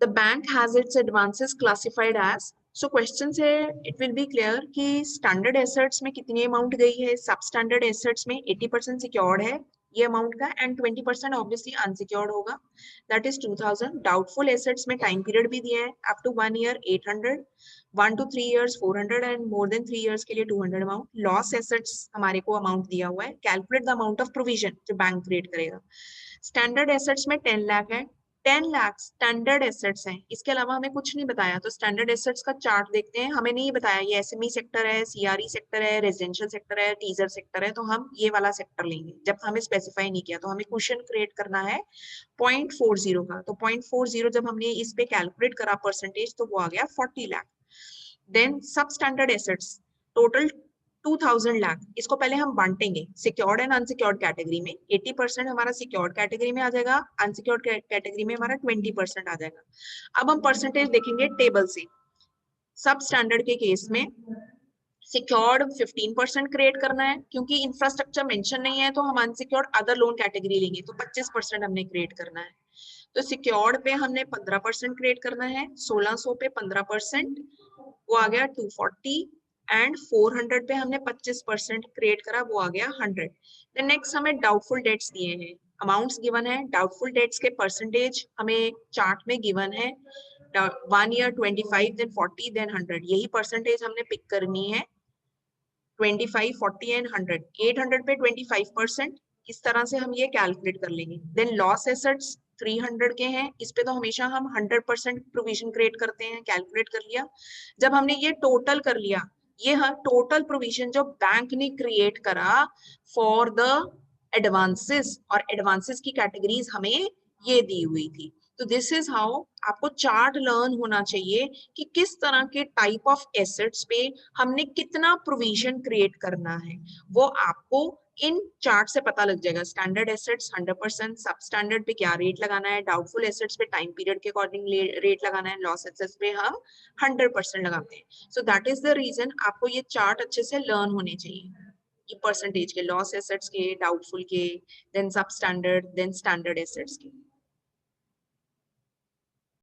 The bank has its advances classified as, so question से it will be clear कि standard assets में कितनी amount गई है, सब स्टैंडर्ड एसेट्स में 80% सिक्योर्ड है ये अमाउंट का एंड 20% ऑब्वियसली अनसिक्योर्ड होगा, दैट इज 2000. डाउटफुल एसेट्स में टाइम पीरियड भी दिया है up to 1 year 800, 1 to 3 years 400 and more than 3 years के लिए 200 अमाउंट. लॉस एसेट्स हमारे को अमाउंट दिया हुआ है, calculate the amount of provision जो बैंक क्रिएट करेगा. स्टैंडर्ड एसेट्स में 10 लाख है, 10 लाख स्टैंडर्ड एसेट्स हैं, इसके अलावा हमें कुछ नहीं बताया. तो स्टैंडर्ड एसेट्स का चार्ट देखते हैं, हमें नहीं बताया ये एसएमई सेक्टर है, सीआरई सेक्टर है, रेजिडेंशियल सेक्टर है, टीजर सेक्टर है, तो हम ये वाला सेक्टर लेंगे. जब हमें स्पेसिफाई नहीं किया तो हमें क्वेश्चन क्रिएट करना है 0.40 का. तो 0.40 जब हमने इस पे कैलकुलेट करा परसेंटेज तो वो आ गया 40 लाख. देन सब स्टैंडर्ड एसेट्स टोटल 2000 लाख. इसको पहले हम बांटेंगे सिक्योर्ड एंड अनसिक्योर्ड कैटेगरी में. 80% हमारा सिक्योर्ड कैटेगरी में आ जाएगा, अनसिक्योर्ड कैटेगरी में हमारा 20% आ जाएगा. अब हम परसेंटेज देखेंगे टेबल से. सब स्टैंडर्ड के केस में सिक्योर्ड 15% क्रिएट करना है, क्योंकि इंफ्रास्ट्रक्चर मेंशन नहीं है तो हम अनसिक्योर्ड अदर लोन कैटेगरी लेंगे, तो 25% हमने क्रिएट करना है. तो सिक्योर्ड पे हमने 15% क्रिएट करना है, 1600 पे 15% वो आ गया 240 एंड 400 पे हमने 25% क्रिएट करा, वो आ गया 100. देन नेक्स्ट हमें डाउटफुल डेट्स दिए हैं, अमाउंट्स गिवन है, डाउटफुल डेट्स के परसेंटेज हमें चार्ट में गिवन है. 1 year 25 देन 40 देन 100, यही परसेंटेज हमने पिक करनी है. 25 40 एंड 100, 800 पे 25%, इस तरह से हम ये कैलकुलेट कर लेंगे. देन लॉस एसेट्स 300 के हैं, इस पे तो हमेशा हम 100% प्रोविजन क्रिएट करते हैं, कैलकुलेट कर लिया. जब हमने ये टोटल कर लिया, ये टोटल प्रोविजन जो बैंक ने क्रिएट करा फॉर द एडवांसेस, और एडवांसेस की कैटेगरीज हमें ये दी हुई थी. तो दिस इज हाउ आपको चार्ट लर्न होना चाहिए कि किस तरह के टाइप ऑफ एसेट्स पे हमने कितना प्रोविजन क्रिएट करना है, वो आपको इन चार्ट से पता लग जाएगा. स्टैंडर्ड एसेट्स 100%, सब स्टैंडर्ड पे क्या रेट लगाना है, डाउटफुल एसेट्स पे टाइम पीरियड के अकॉर्डिंग रेट लगाना है, लॉस एसेट्स पे हम 100% लगाते हैं. So that is the reason आपको ये चार्ट अच्छे से लर्न होने चाहिए, ये परसेंटेज के, लॉस एसेट्स के, डाउटफुल के, देन सब स्टैंडर्ड, देन स्टैंडर्ड एसेट्स के.